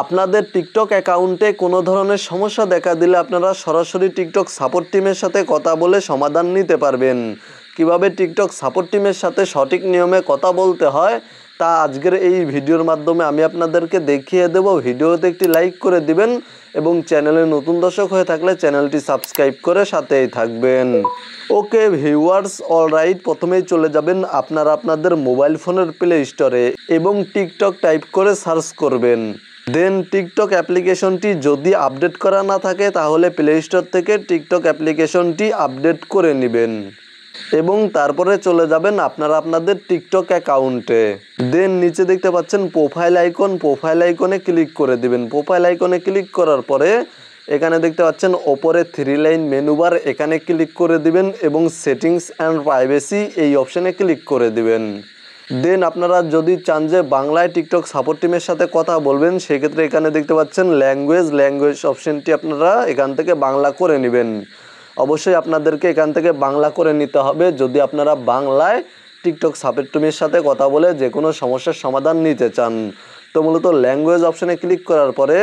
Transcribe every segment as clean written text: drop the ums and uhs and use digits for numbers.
আপনাদের টিকটক অ্যাকাউন্টে কোনো ধরনের সমস্যা দেখা দিলে আপনারা সরাসরি টিকটক সাপোর্ট টিমের সাথে কথা বলে সমাধান নিতে পারবেন। কিভাবে টিকটক সাপোর্ট টিমের সাথে সঠিক নিয়মে কথা বলতে হয় তা আজকের এই ভিডিওর মাধ্যমে আমি আপনাদেরকে দেখিয়ে দেব। ভিডিওতে একটি লাইক করে দিবেন এবং চ্যানেলে নতুন দর্শক হয়ে থাকলে চ্যানেলটি সাবস্ক্রাইব করে সাথেই থাকবেন। ওকে ভিউয়ার্স, অলরাইট, প্রথমেই চলে যাবেন আপনারা আপনাদের মোবাইল ফোনের প্লে স্টোরে এবং টিকটক টাইপ করে সার্চ করবেন। দেন টিকটক অ্যাপ্লিকেশনটি যদি আপডেট করা না থাকে তাহলে প্লে স্টোর থেকে টিকটক অ্যাপ্লিকেশনটি আপডেট করে নেবেন এবং তারপরে চলে যাবেন আপনারা আপনাদের টিকটক অ্যাকাউন্টে। দেন নিচে দেখতে পাচ্ছেন প্রোফাইল আইকন, প্রোফাইল আইকনে ক্লিক করে দিবেন। প্রোফাইল আইকনে ক্লিক করার পরে এখানে দেখতে পাচ্ছেন ওপরে 3 লাইন মেনু বার, এখানে ক্লিক করে দিবেন এবং সেটিংস অ্যান্ড প্রাইভেসি এই অপশানে ক্লিক করে দিবেন। দেন আপনারা যদি চান যে বাংলায় টিকটক সাপোর্ট টিমের সাথে কথা বলবেন সেক্ষেত্রে এখানে দেখতে পাচ্ছেন ল্যাঙ্গুয়েজ অপশানটি আপনারা এখান থেকে বাংলা করে নেবেন। অবশ্যই আপনাদেরকে এখান থেকে বাংলা করে নিতে হবে যদি আপনারা বাংলায় টিকটক সাপোর্ট টিমের সাথে কথা বলে যে কোনো সমস্যার সমাধান নিতে চান। তো মূলত ল্যাঙ্গুয়েজ অপশানে ক্লিক করার পরে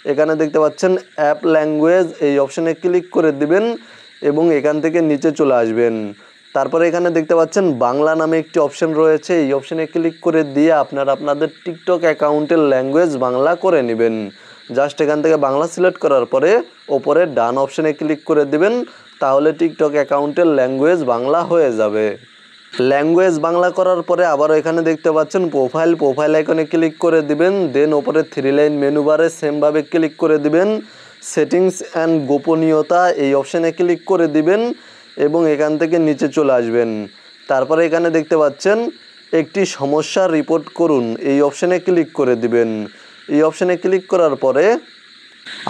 এখানে দেখতে পাচ্ছেন অ্যাপ ল্যাঙ্গুয়েজ এই অপশানে ক্লিক করে দিবেন এবং এখান থেকে নিচে চলে আসবেন। তারপরে এখানে দেখতে পাচ্ছেন বাংলা নামে একটি অপশান রয়েছে, এই অপশানে ক্লিক করে দিয়ে আপনারা আপনাদের টিকটক অ্যাকাউন্টের ল্যাঙ্গুয়েজ বাংলা করে নেবেন। জাস্ট এখান থেকে বাংলা সিলেক্ট করার পরে ওপরে ডান অপশানে ক্লিক করে দিবেন, তাহলে টিকটক অ্যাকাউন্টের ল্যাঙ্গুয়েজ বাংলা হয়ে যাবে। ল্যাঙ্গুয়েজ বাংলা করার পরে আবারও এখানে দেখতে পাচ্ছেন প্রোফাইল আইকনে ক্লিক করে দিবেন। দেন ওপরে 3 লাইন মেনু বারে সেমভাবে ক্লিক করে দিবেন। সেটিংস অ্যান্ড গোপনীয়তা এই অপশানে ক্লিক করে দিবেন এবং এখান থেকে নিচে চলে আসবেন। তারপরে এখানে দেখতে পাচ্ছেন একটি সমস্যা রিপোর্ট করুন এই অপশানে ক্লিক করে দিবেন। এই অপশানে ক্লিক করার পরে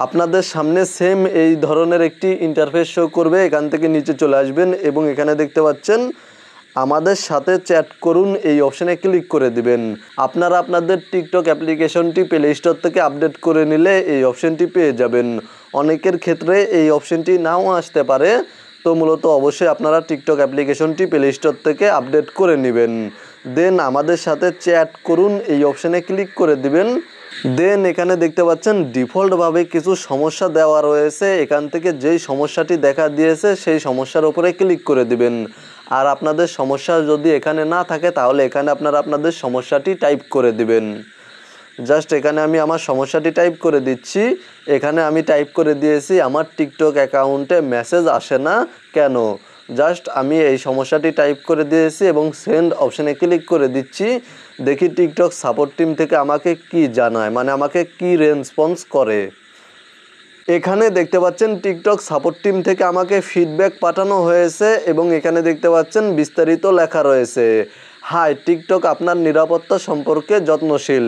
আপনাদের সামনে সেম এই ধরনের একটি ইন্টারফেস শো করবে। এখান থেকে নিচে চলে আসবেন এবং এখানে দেখতে পাচ্ছেন আমাদের সাথে চ্যাট করুন এই অপশানে ক্লিক করে দিবেন। আপনারা আপনাদের টিকটক অ্যাপ্লিকেশনটি প্লে স্টোর থেকে আপডেট করে নিলে এই অপশানটি পেয়ে যাবেন। অনেকের ক্ষেত্রে এই অপশানটি নাও আসতে পারে, তো মূলত অবশ্যই আপনারা টিকটক অ্যাপ্লিকেশনটি প্লে স্টোর থেকে আপডেট করে নেবেন। দেন আমাদের সাথে চ্যাট করুন এই অপশানে ক্লিক করে দিবেন। দেন এখানে দেখতে পাচ্ছেন ডিফল্টভাবে কিছু সমস্যা দেওয়া রয়েছে, এখান থেকে যেই সমস্যাটি দেখা দিয়েছে সেই সমস্যার উপরে ক্লিক করে দিবেন। আর আপনাদের সমস্যা যদি এখানে না থাকে তাহলে এখানে আপনারা আপনাদের সমস্যাটি টাইপ করে দিবেন। জাস্ট এখানে আমি আমার সমস্যাটি টাইপ করে দিচ্ছি। এখানে আমি টাইপ করে দিয়েছি আমার টিকটক অ্যাকাউন্টে মেসেজ আসে না কেন। জাস্ট আমি এই সমস্যাটি টাইপ করে দিয়েছি এবং সেন্ড অপশানে ক্লিক করে দিচ্ছি। দেখি টিকটক সাপোর্ট টিম থেকে আমাকে কি জানায়, মানে আমাকে কি রেসপন্স করে। এখানে দেখতে পাচ্ছেন টিকটক সাপোর্ট টিম থেকে আমাকে ফিডব্যাক পাঠানো হয়েছে এবং এখানে দেখতে পাচ্ছেন বিস্তারিত লেখা রয়েছে। হাই, টিকটক আপনার নিরাপত্তা সম্পর্কে যত্নশীল।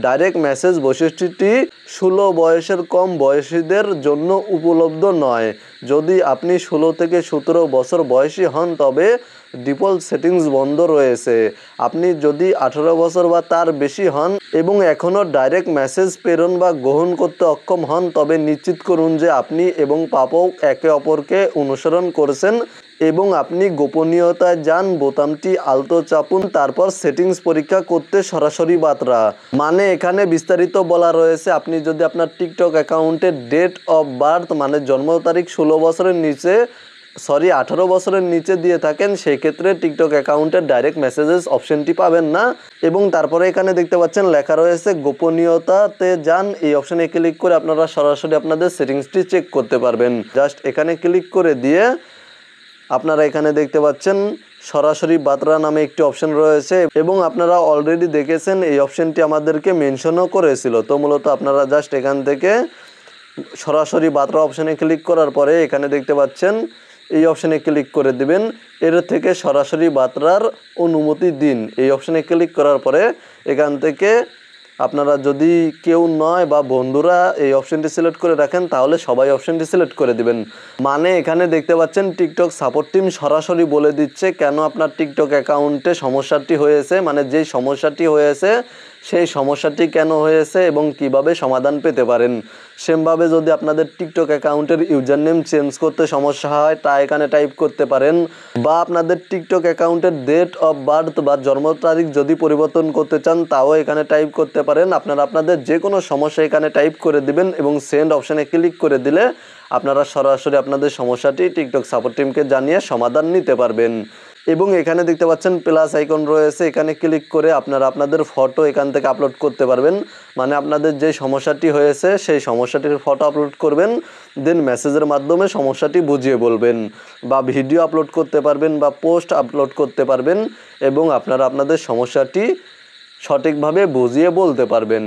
ডাইরেক্ট মেসেজ বৈশিষ্ট্যটি 16 বয়সের কম বয়সীদের জন্য উপলব্ধ নয়। যদি আপনি 16 থেকে 17 বছর বয়সী হন তবে ডিফল্ট সেটিংস বন্ধ রয়েছে। আপনি যদি 18 বছর বা তার বেশি হন এবং এখনও ডাইরেক্ট মেসেজ প্রেরণ বা গ্রহণ করতে অক্ষম হন তবে নিশ্চিত করুন যে আপনি এবং প্রাপক একে অপরকে অনুসরণ করছেন এবং আপনি গোপনীয়তায় যান বোতামটি আলতো চাপুন, তারপর সেটিংস পরীক্ষা করতে সরাসরি বার্তা। মানে এখানে বিস্তারিত বলা রয়েছে আপনি যদি আপনার টিকটক অ্যাকাউন্টের ডেট অফ বার্থ মানে জন্ম তারিখ 18 বছরের নিচে দিয়ে থাকেন সেই ক্ষেত্রে টিকটক অ্যাকাউন্টের ডাইরেক্ট মেসেজেস অপশনটি পাবেন না। এবং তারপরে এখানে দেখতে পাচ্ছেন লেখা রয়েছে গোপনীয়তাতে যান, এই অপশানে ক্লিক করে আপনারা সরাসরি আপনাদের সেটিংসটি চেক করতে পারবেন। জাস্ট এখানে ক্লিক করে দিয়ে আপনারা এখানে দেখতে পাচ্ছেন সরাসরি বার্তা নামে একটি অপশন রয়েছে এবং আপনারা অলরেডি দেখেছেন এই অপশনটি আমাদেরকে মেনশনও করেছিল। তো মূলত আপনারা জাস্ট এখান থেকে সরাসরি বার্তা অপশানে ক্লিক করার পরে এখানে দেখতে পাচ্ছেন এই অপশানে ক্লিক করে দিবেন। এর থেকে সরাসরি বার্তার অনুমতি দিন, এই অপশানে ক্লিক করার পরে এখান থেকে আপনারা যদি কেউ নয় বা বন্ধুরা এই অপশানটি সিলেক্ট করে রাখেন তাহলে সবাই অপশানটি সিলেক্ট করে দিবেন। মানে এখানে দেখতে পাচ্ছেন টিকটক সাপোর্ট টিম সরাসরি বলে দিচ্ছে কেন আপনার টিকটক অ্যাকাউন্টে সমস্যাটি হয়েছে, মানে যেই সমস্যাটি হয়েছে সেই সমস্যাটি কেন হয়েছে এবং কিভাবে সমাধান পেতে পারেন। সেমভাবে যদি আপনাদের টিকটক অ্যাকাউন্টের ইউজার নেম চেঞ্জ করতে সমস্যা হয় তা এখানে টাইপ করতে পারেন, বা আপনাদের টিকটক অ্যাকাউন্টের ডেট অফ বার্থ বা জন্ম তারিখ যদি পরিবর্তন করতে চান তাও এখানে টাইপ করতে পারেন। আপনারা আপনাদের যে কোনো সমস্যা এখানে টাইপ করে দিবেন এবং সেন্ড অপশানে ক্লিক করে দিলে আপনারা সরাসরি আপনাদের সমস্যাটি টিকটক সাপোর্ট টিমকে জানিয়ে সমাধান নিতে পারবেন। এবং এখানে দেখতে পাচ্ছেন প্লাস আইকন রয়েছে, এখানে ক্লিক করে আপনারা আপনাদের ফটো এখান থেকে আপলোড করতে পারবেন। মানে আপনাদের যে সমস্যাটি হয়েছে সেই সমস্যাটির ফটো আপলোড করবেন, দেন মেসেজের মাধ্যমে সমস্যাটি বুঝিয়ে বলবেন, বা ভিডিও আপলোড করতে পারবেন বা পোস্ট আপলোড করতে পারবেন এবং আপনারা আপনাদের সমস্যাটি সঠিকভাবে বুঝিয়ে বলতে পারবেন।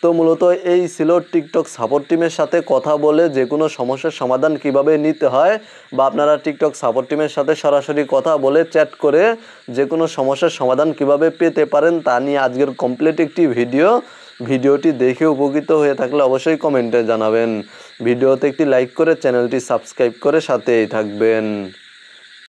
তো মূলত এই ছিল টিকটক সাপোর্ট টিমের সাথে কথা বলে যে কোনো সমস্যার সমাধান কিভাবে নিতে হয়, বা আপনারা টিকটক সাপোর্ট টিমের সাথে সরাসরি কথা বলে চ্যাট করে যে কোনো সমস্যার সমাধান কিভাবে পেতে পারেন তা নিয়ে আজকের কমপ্লিট একটি ভিডিওটি দেখে উপকৃত হয়ে থাকলে অবশ্যই কমেন্টে জানাবেন। ভিডিওতে একটি লাইক করে চ্যানেলটি সাবস্ক্রাইব করে সাথেই থাকবেন।